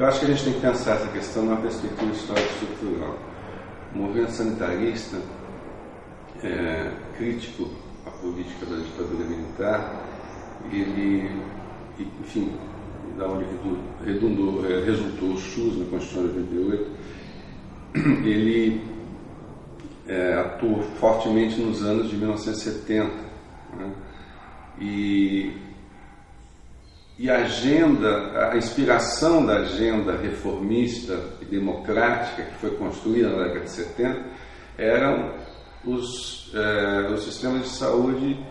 Eu acho que a gente tem que pensar essa questão numa perspectiva histórica estrutural. O movimento sanitarista, crítico à política da ditadura militar, ele, enfim, da onde resultou o SUS na Constituição de 88, ele atuou fortemente nos anos de 1970, né? E a inspiração da agenda reformista e democrática que foi construída na década de 70 eram os sistemas de saúde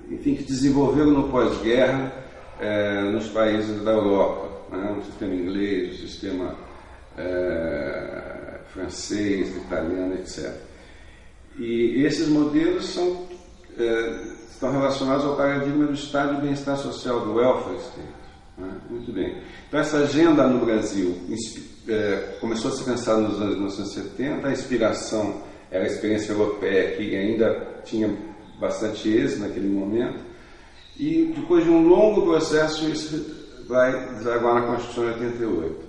enfim, que se desenvolveram no pós-guerra nos países da Europa, né? O sistema inglês, o sistema francês, italiano, etc. E esses modelos estão relacionados ao paradigma do Estado de bem-estar social, do welfare state, né? Muito bem. Então essa agenda no Brasil começou a ser pensada nos anos 1970, a inspiração era a experiência europeia, que ainda tinha bastante êxito naquele momento, e depois de um longo processo isso vai desaguar na Constituição de 88.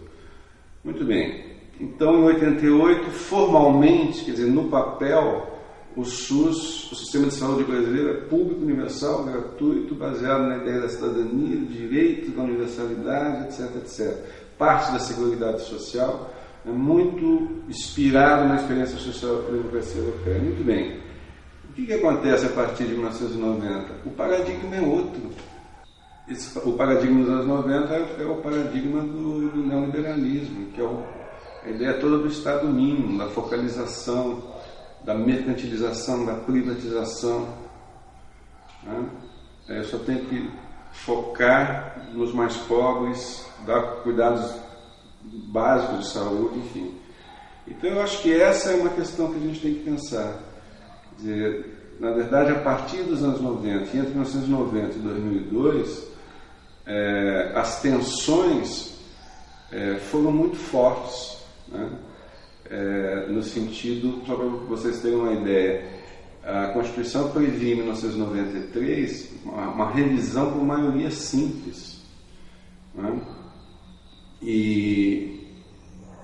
Muito bem. Então, em 88, formalmente, quer dizer, no papel, o SUS, o Sistema de Saúde brasileiro, é público, universal, gratuito, baseado na ideia da cidadania, do direito, da universalidade, etc., etc. Parte da Seguridade Social é muito inspirado na experiência social da democracia europeia. Muito bem. O que acontece a partir de 1990? O paradigma é outro. O paradigma dos anos 90 é o paradigma do neoliberalismo, que é a ideia toda do Estado mínimo, da focalização, da mercantilização, da privatização, né? Eu só tenho que focar nos mais pobres, dar cuidados básicos de saúde, enfim. Então eu acho que essa é uma questão que a gente tem que pensar. Quer dizer, na verdade, a partir dos anos 90, e entre 1990 e 2002, as tensões foram muito fortes, né? No sentido, só para vocês terem uma ideia, a Constituição previa em 1993 uma revisão por maioria simples, né? E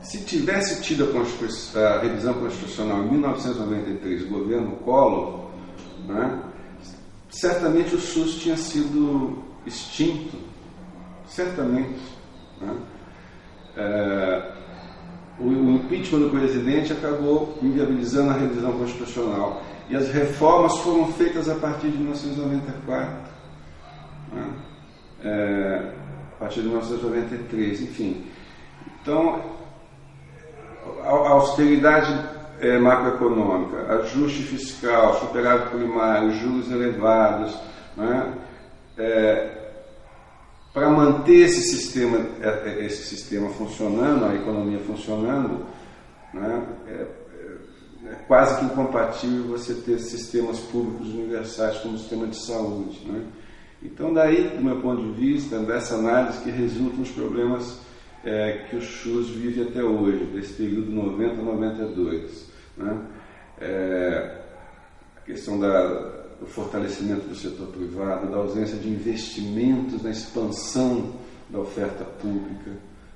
se tivesse tido a revisão constitucional em 1993, governo Collor, né, certamente o SUS tinha sido extinto, certamente, né? O impeachment do presidente acabou inviabilizando a revisão constitucional e as reformas foram feitas a partir de 1994, né? A partir de 1993, enfim. Então, a austeridade macroeconômica, ajuste fiscal, superávit primário, juros elevados, né? Para manter esse sistema funcionando, a economia funcionando, né? É quase que incompatível você ter sistemas públicos universais como o sistema de saúde, né? Então, daí, do meu ponto de vista, dessa análise que resultam os problemas que o SUS vive até hoje, desse período 90 a 92, né? A questão do fortalecimento do setor privado, da ausência de investimentos na expansão da oferta pública,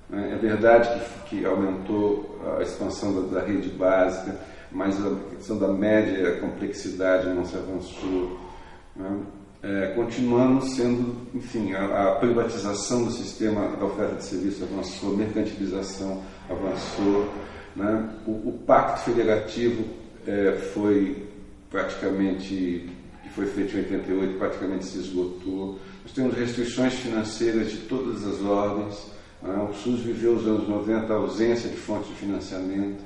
né? É verdade que aumentou a expansão da rede básica, mas a questão da média complexidade não se avançou, né? Continuamos sendo, enfim, a privatização do sistema da oferta de serviço avançou, a mercantilização avançou, né? O pacto federativo foi praticamente, que foi feito em 88, praticamente se esgotou. Nós temos restrições financeiras de todas as ordens, né? O SUS viveu os anos 90 a ausência de fontes de financiamento,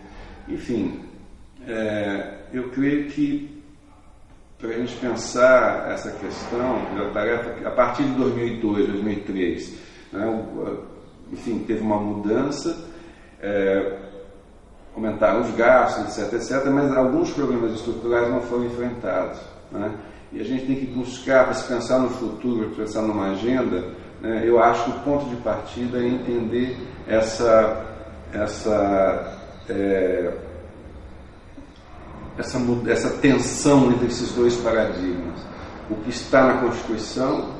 enfim. Eu creio que para a gente pensar essa questão, a partir de 2002, 2003, né, enfim, teve uma mudança, aumentaram os gastos, etc., etc., mas alguns problemas estruturais não foram enfrentados, né? E a gente tem que buscar, para se pensar no futuro, para pensar numa agenda, né, eu acho que o ponto de partida é entender essa tensão entre esses dois paradigmas. O que está na Constituição,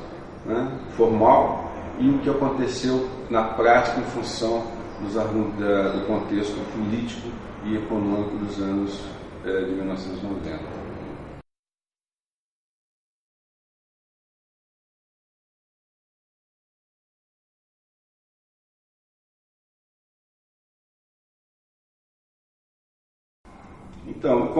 né, formal, e o que aconteceu na prática em função do contexto político e econômico dos anos de 1990. Então,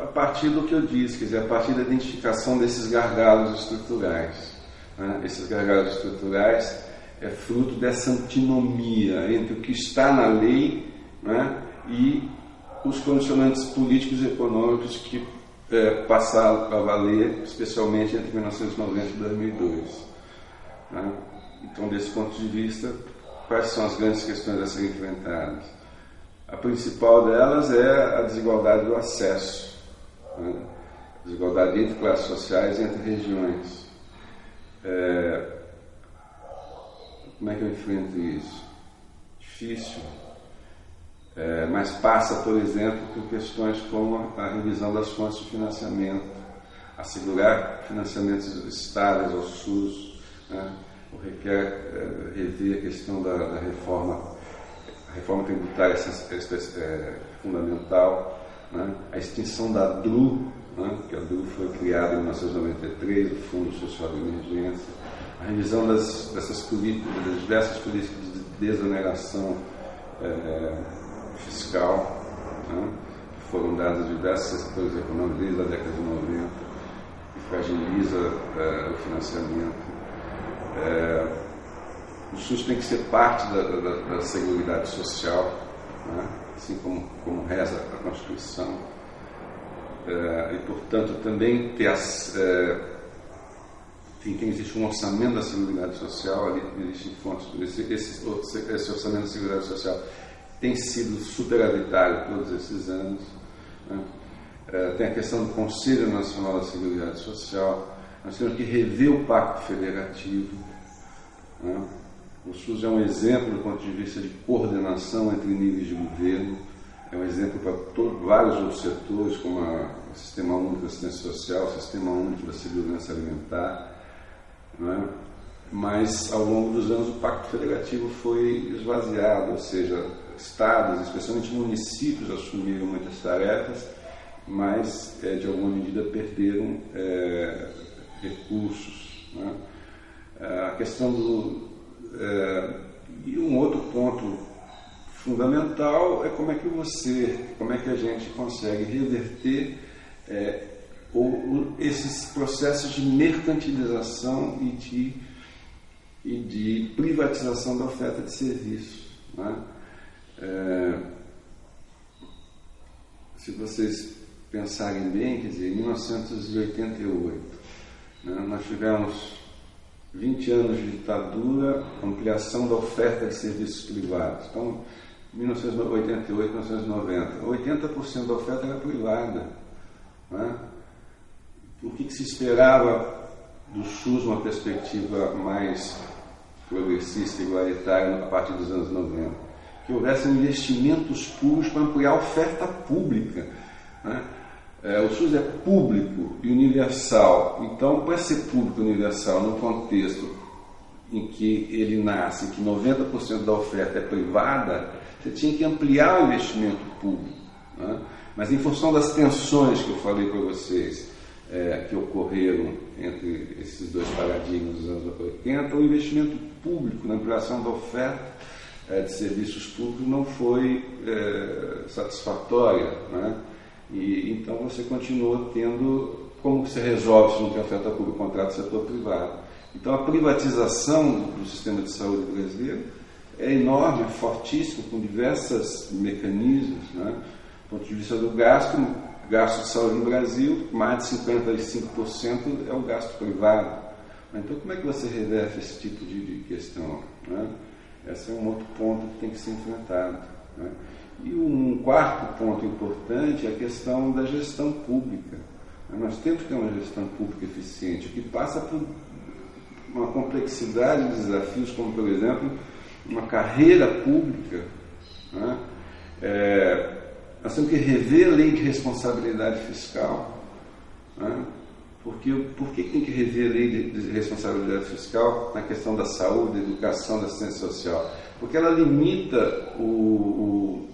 a partir do que eu disse, quer dizer, a partir da identificação desses gargalos estruturais. Né? Esses gargalos estruturais é fruto dessa antinomia entre o que está na lei, né, e os condicionantes políticos e econômicos que passaram a valer, especialmente entre 1990 e 2002. Né? Então, desse ponto de vista, quais são as grandes questões a serem enfrentadas? A principal delas é a desigualdade do acesso, né? Desigualdade entre classes sociais e entre regiões. Como é que eu enfrento isso? Difícil. Mas passa, por exemplo, por questões como a revisão das fontes de financiamento, assegurar financiamentos estáveis ao SUS, né? Requer rever a questão da reforma. A reforma tributária é fundamental, né? A extinção da DRU, né? Que a DRU foi criada em 1993, o Fundo Social de Emergência, a revisão dessas políticas, das diversas políticas de desoneração fiscal, né? Que foram dadas a diversos setores econômicos desde a década de 90, que fragiliza o financiamento. O SUS tem que ser parte da Seguridade Social, né? Assim como reza a Constituição, e, portanto, também existe um orçamento da Seguridade Social, ali existem fontes, esse orçamento da Seguridade Social tem sido superavitário todos esses anos, né? Tem a questão do Conselho Nacional da Seguridade Social, nós temos que rever o Pacto Federativo, né? O SUS é um exemplo do ponto de vista de coordenação entre níveis de governo, é um exemplo para vários outros setores, como o Sistema Único da Assistência Social, o Sistema Único da Segurança Alimentar, não é? Mas, ao longo dos anos, o Pacto Federativo foi esvaziado, ou seja, estados, especialmente municípios, assumiram muitas tarefas, mas, de alguma medida, perderam recursos, né? A questão e um outro ponto fundamental é como é que a gente consegue reverter esses processos de mercantilização e de privatização da oferta de serviços, né? Se vocês pensarem bem, quer dizer, em 1988, né, nós tivemos 20 anos de ditadura, ampliação da oferta de serviços privados. Então, 1988, 1990, 80% da oferta era privada, né? O que se esperava do SUS uma perspectiva mais progressista e igualitária a partir dos anos 90? Que houvesse investimentos públicos para ampliar a oferta pública, né? O SUS é público e universal, então, para ser público e universal no contexto em que ele nasce, em que 90% da oferta é privada, você tinha que ampliar o investimento público, né? Mas em função das tensões que eu falei para vocês, que ocorreram entre esses dois paradigmas dos anos 80, o investimento público na ampliação da oferta de serviços públicos não foi satisfatória, né? E então você continua tendo, como você resolve se não tem oferta pública, contrato do setor privado? Então a privatização do sistema de saúde brasileiro é enorme, fortíssima, com diversos mecanismos, né? Do ponto de vista do gasto de saúde no Brasil, mais de 55% é o gasto privado. Então como é que você reverte esse tipo de questão, né? Esse é um outro ponto que tem que ser enfrentado, né? E um quarto ponto importante é a questão da gestão pública. Nós temos que ter uma gestão pública eficiente, que passa por uma complexidade de desafios, como, por exemplo, uma carreira pública, né? Nós temos que rever a lei de responsabilidade fiscal, né? Por que tem que rever a lei de responsabilidade fiscal na questão da saúde, da educação, da assistência social? Porque ela limita o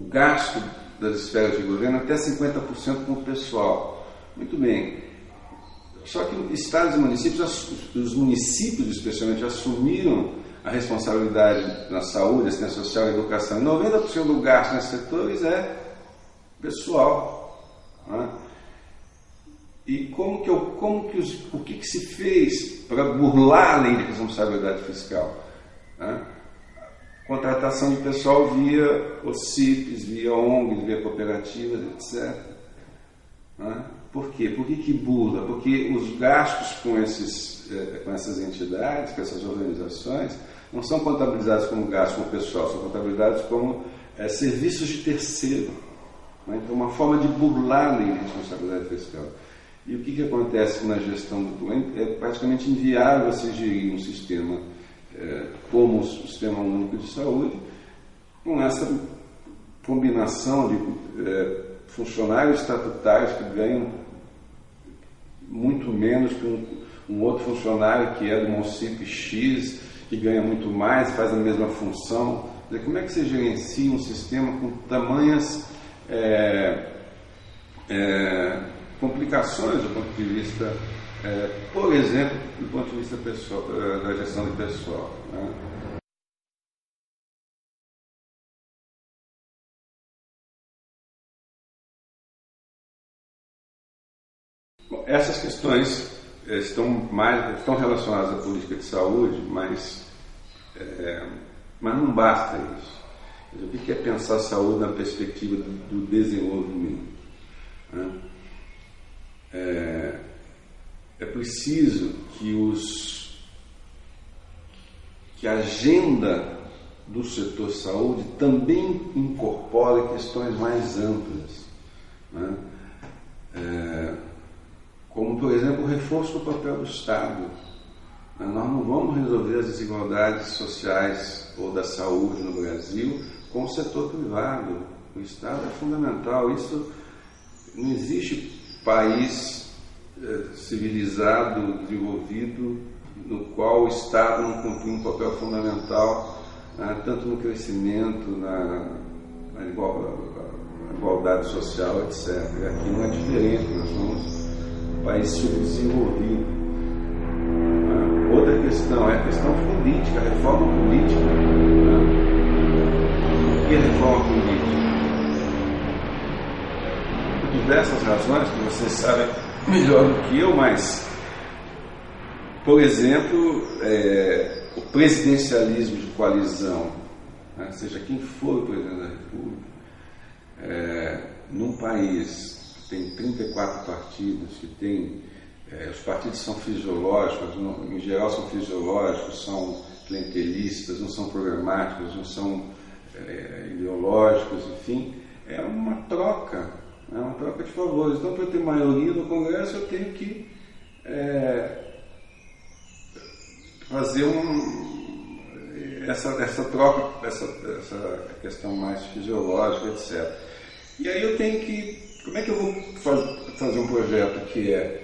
gasto das esferas de governo até 50% com o pessoal. Muito bem. Só que estados e municípios, os municípios especialmente, assumiram a responsabilidade na saúde, assistência social e educação. 90% do gasto nesses setores é pessoal. Né? E o que se fez para burlar a lei de responsabilidade fiscal? Né? Contratação de pessoal via OCIPs, via ONGs, via cooperativas, etc. Né? Por quê? Por que burla? Porque os gastos com essas entidades, com essas organizações, não são contabilizados como gastos com o pessoal, são contabilizados como serviços de terceiro. Né? Então, uma forma de burlar a lei de responsabilidade fiscal. E o que acontece na gestão do doente? É praticamente inviável você gerir um sistema como o Sistema Único de Saúde, com essa combinação de funcionários estatutários que ganham muito menos que um outro funcionário que é de uma OCIP X, que ganha muito mais, faz a mesma função. Como é que você gerencia um sistema com tamanhas complicações do ponto de vista, por exemplo, do ponto de vista pessoal, da gestão de pessoal? Né? Bom, essas questões estão relacionadas à política de saúde, mas não basta isso. O que é pensar a saúde na perspectiva do desenvolvimento? Né? É preciso que a agenda do setor saúde também incorpore questões mais amplas, né? Como, por exemplo, o reforço do papel do Estado. Nós não vamos resolver as desigualdades sociais ou da saúde no Brasil com o setor privado. O Estado é fundamental. Isso não existe país civilizado, desenvolvido, no qual o Estado não cumpre um papel fundamental, tanto no crescimento, na igualdade social, etc. Aqui não é diferente, nós somos um país subdesenvolvido. Outra questão é a questão política, a reforma política. O que é reforma política? Por diversas razões que vocês sabem melhor do que eu, mas, por exemplo, o presidencialismo de coalizão, né? Seja quem for o presidente da República, num país que tem 34 partidos, que tem os partidos são fisiológicos, em geral são fisiológicos, são clientelistas, não são programáticos, não são ideológicos, enfim, é uma troca de favores. Então, para eu ter maioria no Congresso, eu tenho que fazer essa troca, essa questão mais fisiológica, etc. E aí eu tenho que... Como é que eu vou fazer um projeto que é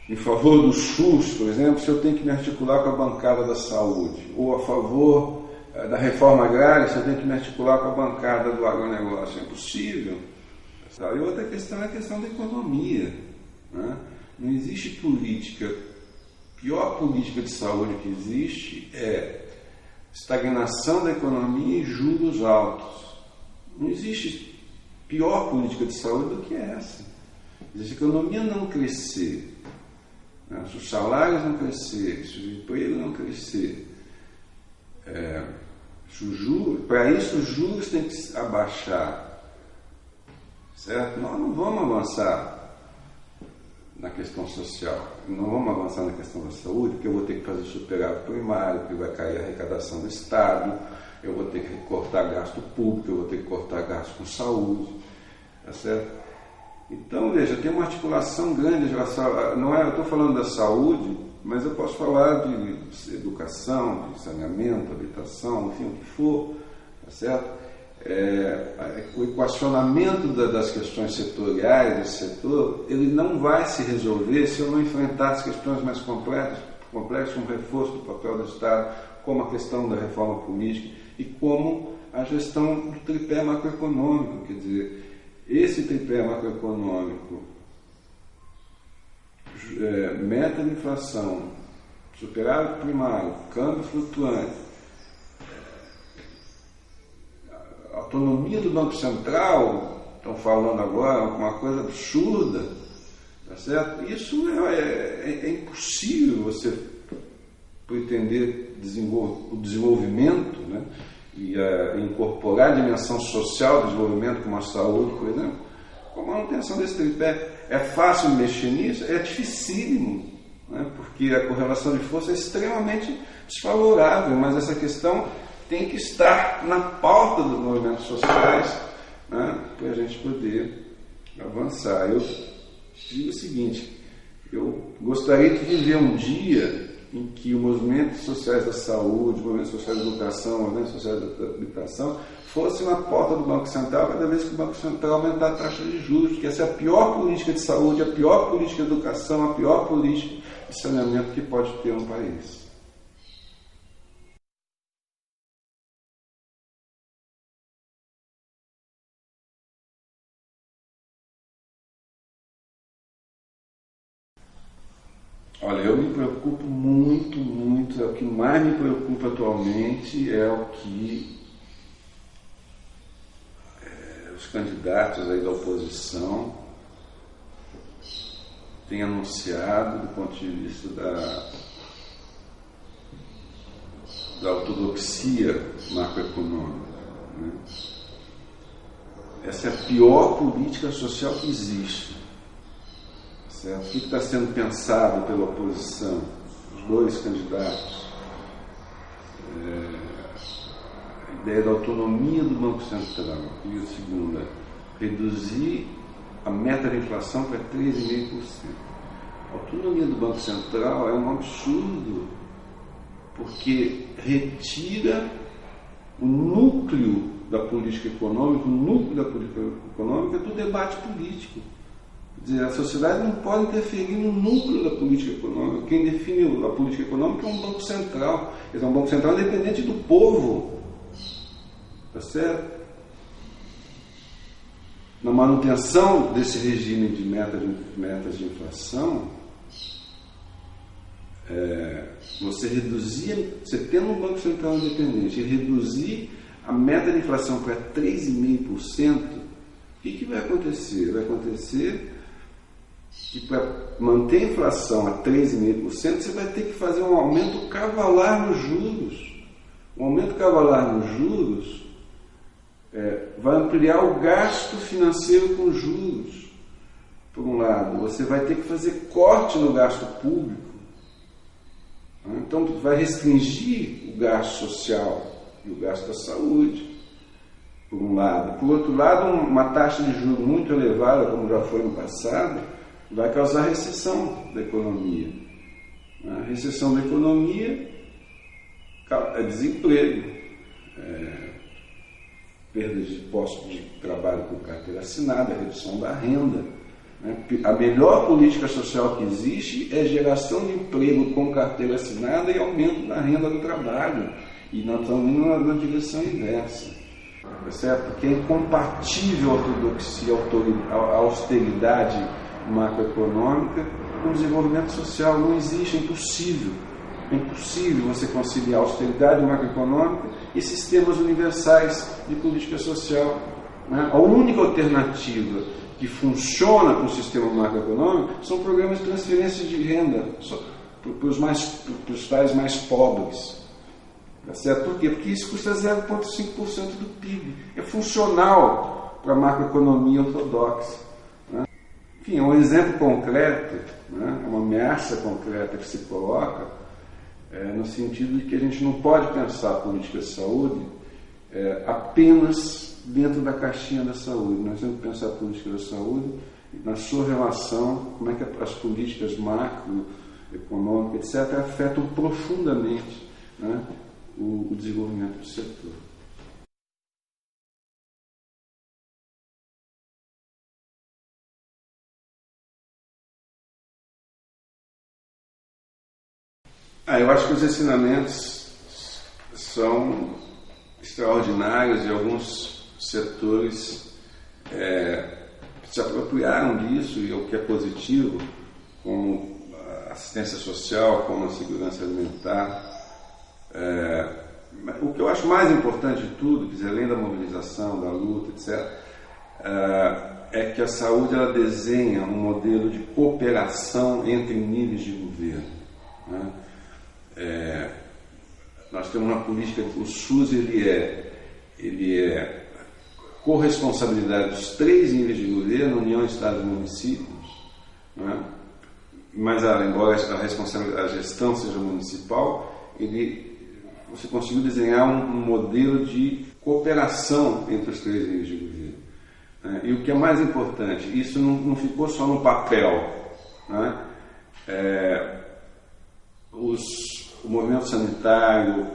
em favor do SUS, por exemplo, se eu tenho que me articular com a bancada da saúde? Ou a favor da reforma agrária, se eu tenho que me articular com a bancada do agronegócio? É impossível. E outra questão é a questão da economia. Né? Não existe política. A pior política de saúde que existe é estagnação da economia e juros altos. Não existe pior política de saúde do que essa. Se a economia não crescer, se os salários não crescerem, se o emprego não crescer, para isso os juros têm que abaixar. Certo? Nós não vamos avançar na questão social, não vamos avançar na questão da saúde, porque eu vou ter que fazer superávit primário, porque vai cair a arrecadação do Estado, eu vou ter que cortar gasto público, eu vou ter que cortar gasto com saúde, tá certo? Então, veja, tem uma articulação grande em relação eu estou falando da saúde, mas eu posso falar de educação, de saneamento, habitação, enfim, o que for, tá certo? o equacionamento das questões setoriais desse setor, ele não vai se resolver se eu não enfrentar as questões mais complexas, como reforço do papel do Estado, como a questão da reforma política e como a gestão do tripé macroeconômico. Quer dizer, esse tripé macroeconômico, meta de inflação, superávit primário, câmbio flutuante, autonomia do Banco Central, estão falando agora uma coisa absurda, tá certo? Isso é impossível você pretender o desenvolvimento, né? E incorporar a dimensão social do desenvolvimento, como a saúde, por exemplo, com a manutenção desse tripé. É fácil mexer nisso? É dificílimo, né? Porque a correlação de força é extremamente desfavorável, mas essa questão tem que estar na pauta dos movimentos sociais, né, para a gente poder avançar. Eu digo o seguinte: eu gostaria de viver um dia em que os movimentos sociais da saúde, os movimentos sociais da educação, os movimentos sociais da habitação fossem na pauta do Banco Central cada vez que o Banco Central aumentar a taxa de juros, que essa é a pior política de saúde, a pior política de educação, a pior política de saneamento que pode ter um país. Olha, eu me preocupo muito, o que mais me preocupa atualmente é o que os candidatos aí da oposição têm anunciado do ponto de vista da ortodoxia macroeconômica, né? Essa é a pior política social que existe. Certo? O que está sendo pensado pela oposição, os dois candidatos? A ideia da autonomia do Banco Central. E a segunda, reduzir a meta de inflação para 3,5%. A autonomia do Banco Central é um absurdo, porque retira o núcleo da política econômica, do debate político. Quer dizer, a sociedade não pode interferir no núcleo da política econômica. Quem define a política econômica é um Banco Central. Quer dizer, um Banco Central independente do povo. Está certo? Na manutenção desse regime de metas de inflação, você tendo um Banco Central independente e reduzir a meta de inflação para 3,5%, o que vai acontecer? Vai acontecer que para manter a inflação a 3,5%, você vai ter que fazer um aumento cavalar nos juros. Um aumento cavalar nos juros vai ampliar o gasto financeiro com juros. Por um lado, você vai ter que fazer corte no gasto público. Então, vai restringir o gasto social e o gasto da saúde, por um lado. Por outro lado, uma taxa de juros muito elevada, como já foi no passado, vai causar recessão da economia. A recessão da economia é desemprego, perda de postos de trabalho com carteira assinada, redução da renda. A melhor política social que existe é geração de emprego com carteira assinada e aumento da renda do trabalho. E nós estamos indo na direção inversa. Certo? Porque é incompatível a ortodoxia, a austeridade macroeconômica com o desenvolvimento social. Não existe, é impossível. É impossível você conciliar austeridade macroeconômica e sistemas universais de política social. A única alternativa que funciona para o sistema macroeconômico são programas de transferência de renda para os tais mais pobres. Tá certo? Por quê? Porque isso custa 0,5% do PIB. É funcional para a macroeconomia ortodoxa. Enfim, é um exemplo concreto, uma ameaça concreta que se coloca no sentido de que a gente não pode pensar a política de saúde apenas dentro da caixinha da saúde. Nós temos que pensar a política da saúde na sua relação, como é que as políticas macroeconômicas, etc., afetam profundamente o desenvolvimento do setor. Eu acho que os ensinamentos são extraordinários e alguns setores se apropriaram disso, e o que é positivo, como a assistência social, como a segurança alimentar. O que eu acho mais importante de tudo, quer dizer, além da mobilização, da luta, etc., é que a saúde ela desenha um modelo de cooperação entre níveis de governo, né? Nós temos uma política, o SUS ele é corresponsabilidade dos 3 níveis de governo, União, Estado e municípios, né? Mas embora a gestão seja municipal, você conseguiu desenhar um modelo de cooperação entre os 3 níveis de governo, né? E o que é mais importante, isso não ficou só no papel, né? O movimento sanitário,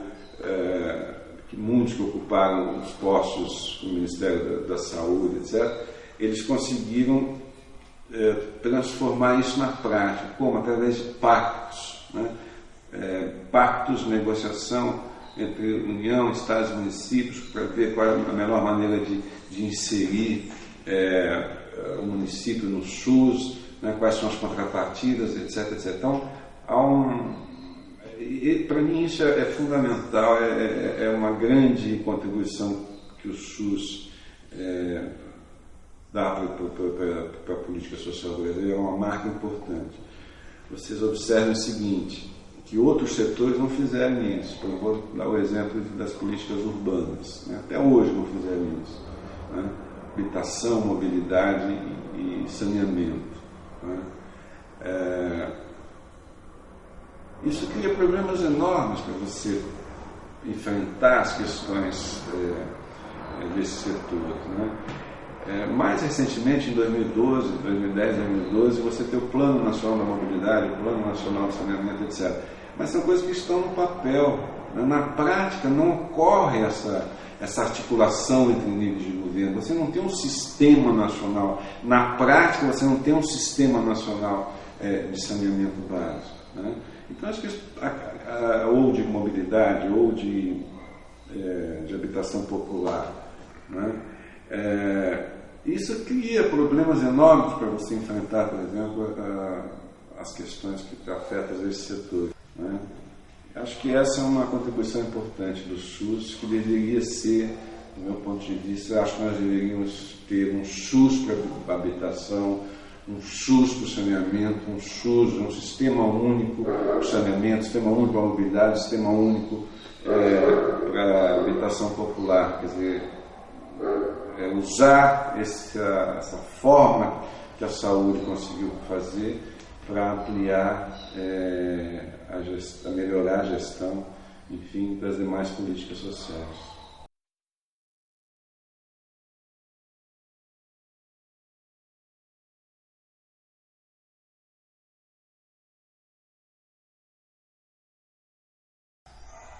muitos que ocuparam os postos do Ministério da Saúde, etc., eles conseguiram transformar isso na prática. Como? Através de pactos, né? Pactos de negociação entre União, Estados e municípios, para ver qual é a melhor maneira de inserir o município no SUS, né? Quais são as contrapartidas, etc., etc. Então, para mim isso é fundamental, é uma grande contribuição que o SUS dá para a política social brasileira, é uma marca importante. Vocês observem o seguinte, que outros setores não fizeram isso. Eu vou dar o exemplo das políticas urbanas, né? Até hoje não fizeram isso, né? Habitação, mobilidade e saneamento, né? Isso cria problemas enormes para você enfrentar as questões desse setor, né? Mais recentemente, em 2012, 2010, 2012, você tem o Plano Nacional da Mobilidade, o Plano Nacional de Saneamento, etc. Mas são coisas que estão no papel, né? Na prática não ocorre essa articulação entre níveis de governo. Você não tem um sistema nacional. Na prática, você não tem um sistema nacional de saneamento básico, né? Então, acho que ou de mobilidade, ou de habitação popular, né? Isso cria problemas enormes para você enfrentar, por exemplo, as questões que afetam esse setor, né? Acho que essa é uma contribuição importante do SUS, que deveria ser, do meu ponto de vista, acho que nós deveríamos ter um SUS para a habitação, um SUS para o saneamento, um SUS, um sistema único para o saneamento, sistema único para a mobilidade, sistema único para a habitação popular. Quer dizer, usar essa forma que a saúde conseguiu fazer para ampliar, a melhorar a gestão, enfim, das demais políticas sociais.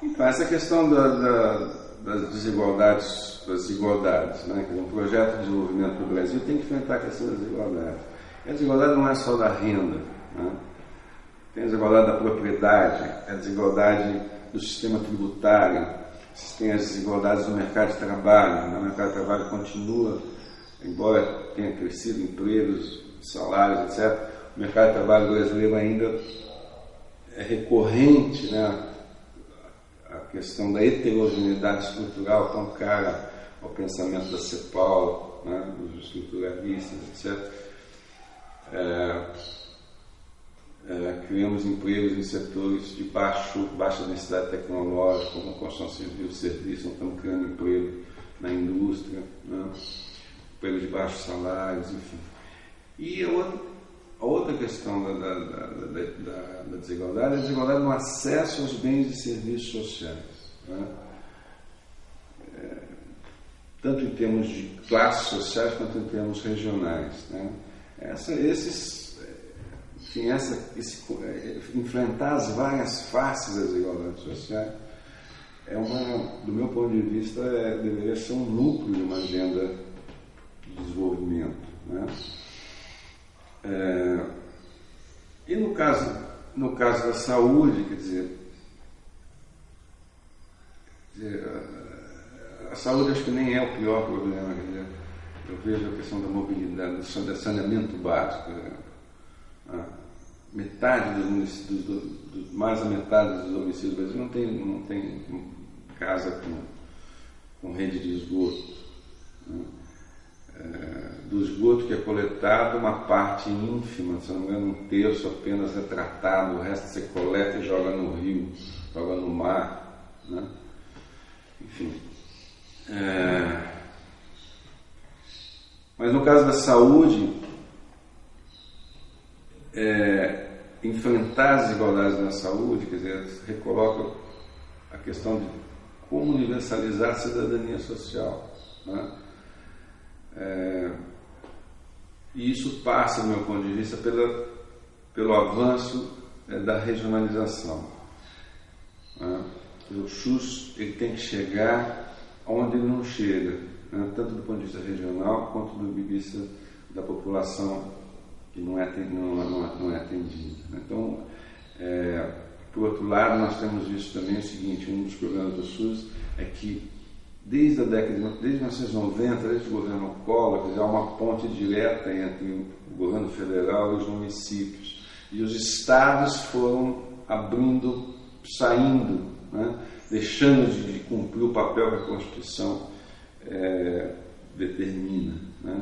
Então, essa questão das desigualdades, né? Um projeto de desenvolvimento do Brasil tem que enfrentar a questão das desigualdades. E a desigualdade não é só da renda, né? Tem a desigualdade da propriedade, a desigualdade do sistema tributário, tem as desigualdades do mercado de trabalho. O mercado de trabalho continua, embora tenha crescido empregos, salários, etc., o mercado de trabalho brasileiro ainda é recorrente, né? A questão da heterogeneidade estrutural tão cara ao pensamento da CEPAL, né? Dos estruturalistas, etc. Criamos empregos em setores de baixa densidade tecnológica, como construção civil, serviço, não estamos criando emprego na indústria, né? Emprego de baixos salários, enfim. E a outra questão da desigualdade é a desigualdade no acesso aos bens e serviços sociais, né? Tanto em termos de classes sociais quanto em termos regionais, né? Enfrentar as várias faces das desigualdades sociais do meu ponto de vista, deveria ser um núcleo de uma agenda de desenvolvimento, né? E no caso da saúde, quer dizer, saúde acho que nem é o pior problema. Quer dizer, eu vejo a questão da mobilidade, do saneamento básico. Por exemplo. Metade dos municípios, mais da metade dos domicílios do Brasil não tem casa com rede de esgoto. Né? Do esgoto que é coletado, uma parte ínfima, se não me engano, 1/3 apenas é tratado, o resto você coleta e joga no rio, joga no mar. Né? Enfim. Mas no caso da saúde, enfrentar as desigualdades na saúde, quer dizer, recoloca a questão de como universalizar a cidadania social. Né? E isso passa, do meu ponto de vista, pelo avanço da regionalização. Né? O SUS ele tem que chegar onde ele não chega, né? Tanto do ponto de vista regional quanto do ponto de vista da população que não é atendida. Então, por outro lado, nós temos visto também o seguinte: um dos problemas do SUS é que desde 1990, desde o governo Collor, quer dizer, há uma ponte direta entre o governo federal e os municípios. E os estados foram saindo, né, deixando de cumprir o papel que a Constituição determina. Né?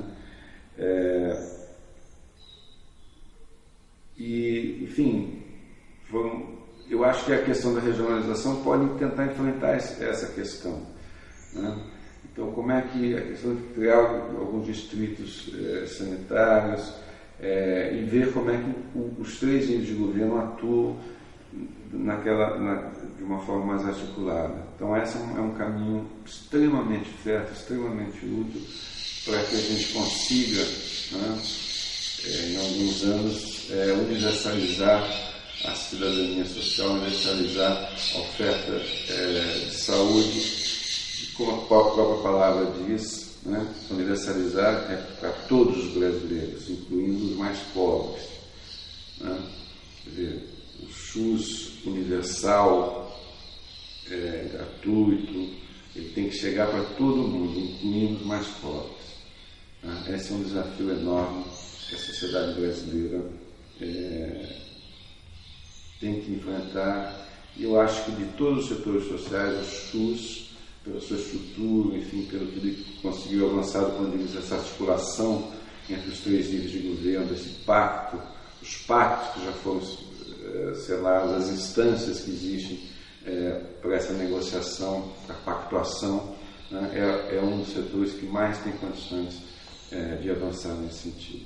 E, enfim, eu acho que a questão da regionalização pode tentar enfrentar essa questão. Né? Então, como é que a questão de criar alguns distritos sanitários e ver como é que os 3 níveis de governo atuam de uma forma mais articulada. Então, esse é um caminho extremamente fértil, extremamente útil para que a gente consiga, né, em alguns anos, universalizar a cidadania social, universalizar a oferta de saúde, como a própria palavra diz, né, universalizar para todos os brasileiros, incluindo os mais pobres. Né? Quer dizer, o SUS universal, gratuito, ele tem que chegar para todo mundo, incluindo os mais pobres. Né? Esse é um desafio enorme que a sociedade brasileira tem que enfrentar. E eu acho que de todos os setores sociais, o SUS, pela sua estrutura, enfim, pelo que ele conseguiu avançar do ponto de vista dessa articulação entre os 3 níveis de governo, esse pacto, os pactos que já foram selados, as instâncias que existem para essa negociação, para a pactuação, né, é um dos setores que mais tem condições de avançar nesse sentido.